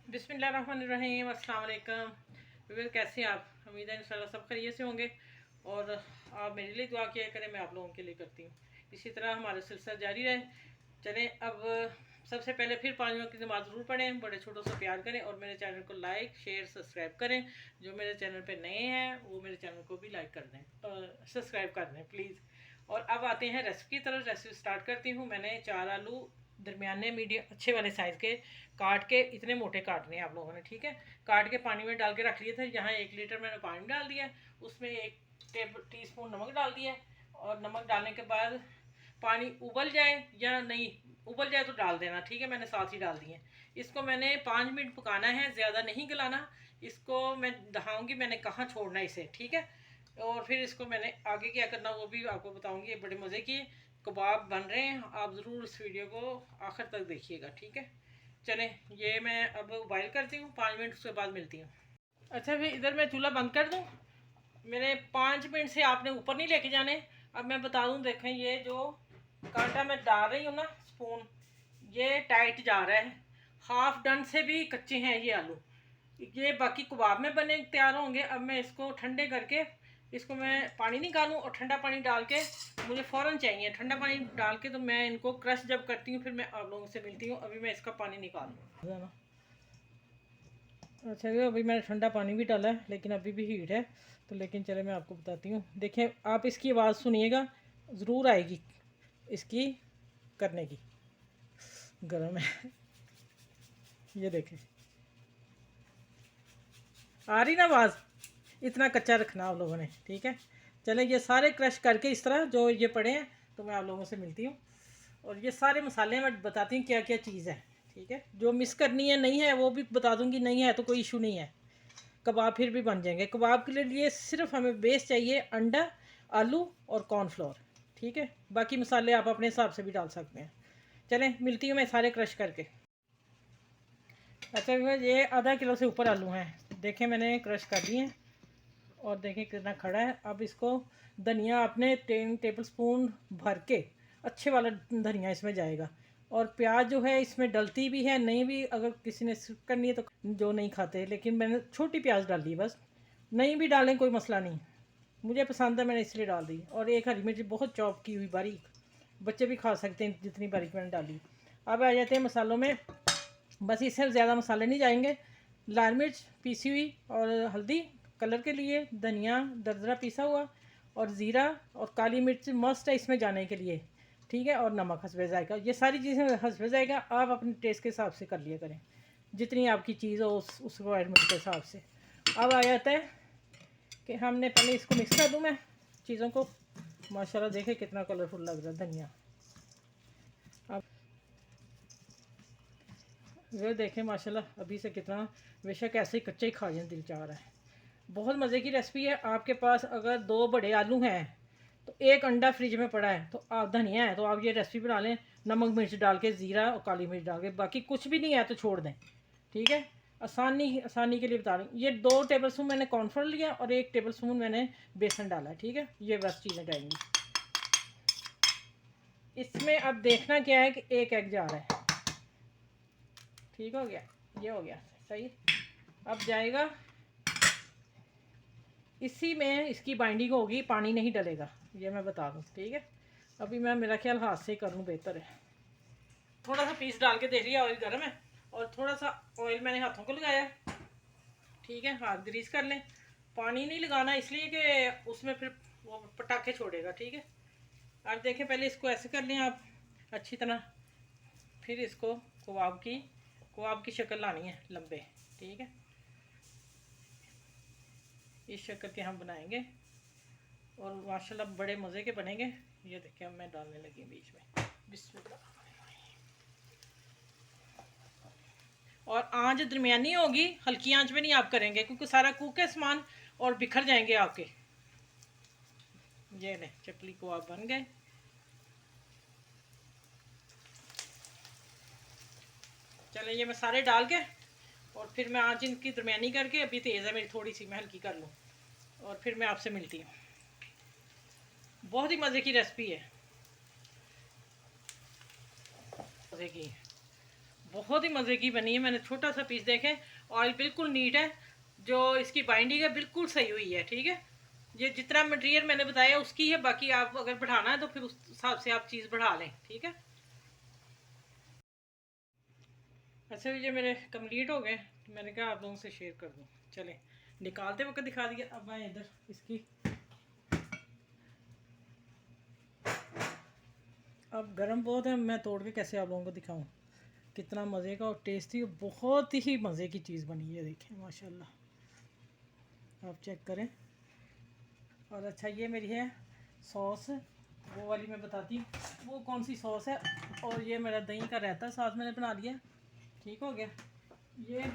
बिस्मिल्लाहिर्रहमानिर्रहीम। अस्सलाम वालेकुम। विवेक, कैसे हैं आप? उम्मीद है इंशाल्लाह सब खैरियत से होंगे और आप मेरे लिए दुआ किया करें, मैं आप लोगों के लिए करती हूँ। इसी तरह हमारा सिलसिला जारी रहे। चलें, अब सबसे पहले फिर 5 वक्त की नमाज़ ज़रूर पढ़ें, बड़े छोटों से प्यार करें और मेरे चैनल को लाइक शेयर सब्सक्राइब करें। जो मेरे चैनल पे नए हैं वो मेरे चैनल को भी लाइक कर दें, सब्सक्राइब कर दें प्लीज़। और अब आते हैं रेसिपी की तरफ। रेसिपी स्टार्ट करती हूँ। मैंने 4 आलू दरमियाने मीडियम अच्छे वाले साइज़ के काट के, इतने मोटे काटने हैं आप लोगों ने, ठीक है। काट के पानी में डाल के रख लिए थे। यहाँ 1 लीटर मैंने पानी डाल दिया, उसमें 1 टीस्पून नमक डाल दिया। और नमक डालने के बाद पानी उबल जाए या नहीं उबल जाए तो डाल देना, ठीक है। मैंने साथ ही डाल दिए। इसको मैंने 5 मिनट पकाना है, ज़्यादा नहीं गलाना। इसको मैं दिखाऊंगी मैंने कहाँ छोड़ना इसे, ठीक है। और फिर इसको मैंने आगे क्या करना वो भी आपको बताऊंगी। ये बड़े मज़े की कबाब बन रहे हैं, आप ज़रूर इस वीडियो को आखिर तक देखिएगा, ठीक है। चलें, ये मैं अब बॉयल करती हूँ, 5 मिनट उसके बाद मिलती हूँ। अच्छा, फिर इधर मैं चूल्हा बंद कर दूँ। मेरे 5 मिनट से आपने ऊपर नहीं लेके जाने। अब मैं बता दूँ, देखें ये जो कांटा मैं डाल रही हूँ ना स्पून, ये टाइट जा रहा है। हाफ डन से भी कच्चे हैं ये आलू। ये बाकी कबाब में बने तैयार होंगे। अब मैं इसको ठंडे करके इसको मैं पानी निकालूं और ठंडा पानी डाल के, मुझे फ़ौरन चाहिए ठंडा पानी डाल के, तो मैं इनको क्रश जब करती हूँ फिर मैं आप लोगों से मिलती हूँ। अभी मैं इसका पानी निकालूँ। अच्छा, ये अभी मैंने ठंडा पानी भी डाला है लेकिन अभी भी हीट है, तो लेकिन चले मैं आपको बताती हूँ। देखें, आप इसकी आवाज़ सुनिएगा, ज़रूर आएगी इसकी करने की। गर्म है। ये देखें, आ रही ना आवाज़। इतना कच्चा रखना आप लोगों ने, ठीक है। चलें, ये सारे क्रश करके इस तरह जो ये पड़े हैं, तो मैं आप लोगों से मिलती हूँ। और ये सारे मसाले मैं बताती हूँ क्या क्या चीज़ है, ठीक है। जो मिस करनी है नहीं है वो भी बता दूँगी, नहीं है तो कोई इशू नहीं है। कबाब फिर भी बन जाएंगे। कबाब के लिए सिर्फ हमें बेस चाहिए अंडा, आलू और कॉर्नफ्लोर, ठीक है। बाकी मसाले आप अपने हिसाब से भी डाल सकते हैं। चलें, मिलती हूँ मैं सारे क्रश करके। अच्छा, ये आधा किलो से ऊपर आलू हैं, देखें मैंने क्रश कर लिए हैं और देखें कितना खड़ा है। अब इसको धनिया आपने 3 टेबल स्पून भर के, अच्छे वाला धनिया इसमें जाएगा। और प्याज जो है इसमें डलती भी है, नहीं भी अगर किसी ने करनी है तो, जो नहीं खाते, लेकिन मैंने छोटी प्याज डाली बस। नहीं भी डालें कोई मसला नहीं, मुझे पसंद है मैंने इसलिए डाल दी। और 1 हरी मिर्च बहुत चॉप की हुई बारीक, बच्चे भी खा सकते हैं जितनी बारीक मैंने डाली। अब आ जाते हैं मसालों में। बस इससे ज़्यादा मसाले नहीं जाएंगे। लाल मिर्च पीसी हुई और हल्दी कलर के लिए, धनिया दरदरा पीसा हुआ और ज़ीरा और काली मिर्च मस्ट है इसमें जाने के लिए, ठीक है। और नमक हस्बे जायका। ये सारी चीज़ें हस्बे जायका आप अपने टेस्ट के हिसाब से कर लिया करें, जितनी आपकी चीज़ हो उस रिक्वायरमेंट के हिसाब से। अब आ जाता है कि हमने पहले इसको मिक्स कर दूँ मैं चीज़ों को। माशाल्लाह देखें कितना कलरफुल लग रहा है धनिया। अब ये देखें माशाल्लाह अभी से कितना, बेशक ऐसे ही कच्चे ही खा जाए दिल चाह रहा है। बहुत मज़े की रेसिपी है। आपके पास अगर 2 बड़े आलू हैं तो 1 अंडा फ्रिज में पड़ा है, तो आप धनिया है तो आप ये रेसिपी बना लें, नमक मिर्च डाल के, ज़ीरा और काली मिर्च डाल के। बाकी कुछ भी नहीं है तो छोड़ दें, ठीक है। आसानी के लिए बता रही हूँ। ये 2 टेबल स्पून मैंने कॉर्नफ्लोर लिया और 1 टेबल स्पून मैंने बेसन डाला है, ठीक है। ये बस चीज़ें डालेंगी इसमें। अब देखना क्या है कि 1 एग जा रहा है, ठीक हो गया। ये हो गया सही। अब जाएगा इसी में, इसकी बाइंडिंग होगी, पानी नहीं डलेगा, ये मैं बता दूं, ठीक है। अभी मैं, मेरा ख्याल हाथ से करूं बेहतर है। थोड़ा सा पीस डाल के देख लिया, ऑयल गर्म है और थोड़ा सा ऑयल मैंने हाथों को लगाया, ठीक है। हाथ ग्रीस कर लें। पानी नहीं लगाना इसलिए कि उसमें फिर वो पटाखे छोड़ेगा, ठीक है। अब देखें, पहले इसको ऐसे कर लें आप अच्छी तरह, फिर इसको कबाब की शक्ल लानी है लंबे, ठीक है। इस शक्ल के हम बनाएंगे और माशाल्लाह बड़े मज़े के बनेंगे। ये देखिए अब मैं डालने लगी बीच में, बिस्मिल्लाह। और आंच दरमियानी होगी, हल्की आंच में नहीं आप करेंगे क्योंकि सारा कुक है सामान और बिखर जाएंगे आपके। ये ले चकली को आप बन गए। चले, ये मैं सारे डाल के और फिर मैं आंच इनकी दरमियानी करके, अभी तेज़ है मेरी थोड़ी सी, मैं हल्की कर लूँ और फिर मैं आपसे मिलती हूँ। बहुत ही मज़े की रेसिपी है, मज़े की, बहुत ही मज़े की बनी है। मैंने छोटा सा पीस देखे, ऑयल बिल्कुल नीट है, जो इसकी बाइंडिंग है बिल्कुल सही हुई है। ठीक है, ये जितना मटेरियल मैंने बताया उसकी है, बाकी आप अगर बढ़ाना है तो फिर उस हिसाब से आप चीज़ बढ़ा लें। ठीक है, अच्छा ये मेरे कंप्लीट हो गए, तो मैंने कहा आप लोगों से शेयर कर दूँ। चलें, निकालते वक्त दिखा दिया। अब मैं इधर इसकी, अब गर्म बहुत है, मैं तोड़ के कैसे आप लोगों को दिखाऊं। कितना मज़े का और टेस्टी, बहुत ही मज़े की चीज़ बनी है, देखें माशाल्लाह। आप चेक करें। और अच्छा ये मेरी है सॉस, वो वाली मैं बताती हूँ वो कौन सी सॉस है। और ये मेरा दही का रहता साथ मैंने बना लिया। ठीक हो गया। ये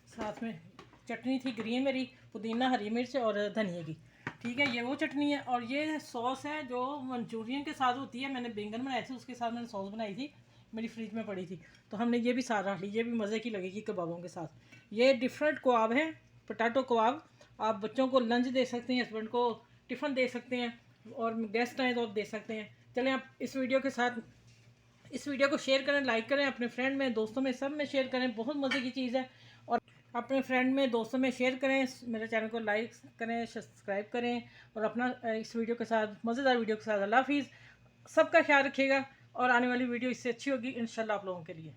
साथ में चटनी थी ग्रीन मेरी, पुदीना हरी मिर्च और धनिया की। ठीक है, ये वो चटनी है। और ये सॉस है जो मंचूरियन के साथ होती है। मैंने बैंगन बनाए थे, उसके साथ मैंने सॉस बनाई थी, मेरी फ्रिज में पड़ी थी, तो हमने ये भी साथ रख ली। ये भी मज़े की लगेगी कबाबों के साथ। ये डिफरेंट कबाब है, पोटैटो कबाब। आप बच्चों को लंच दे सकते हैं, हस्बैंड को टिफ़िन दे सकते हैं, और गेस्ट आए तो आप दे सकते हैं। चलें, आप इस वीडियो के साथ इस वीडियो को शेयर करें, लाइक करें, अपने फ्रेंड में, दोस्तों में, सब में शेयर करें। बहुत मज़े की चीज़ है। और अपने फ्रेंड में, दोस्तों में शेयर करें। मेरे चैनल को लाइक करें, सब्सक्राइब करें। और अपना इस वीडियो के साथ, मज़ेदार वीडियो के साथ, अल्लाह हाफिज़। सबका ख्याल रखिएगा, और आने वाली वीडियो इससे अच्छी होगी इंशाल्लाह आप लोगों के लिए।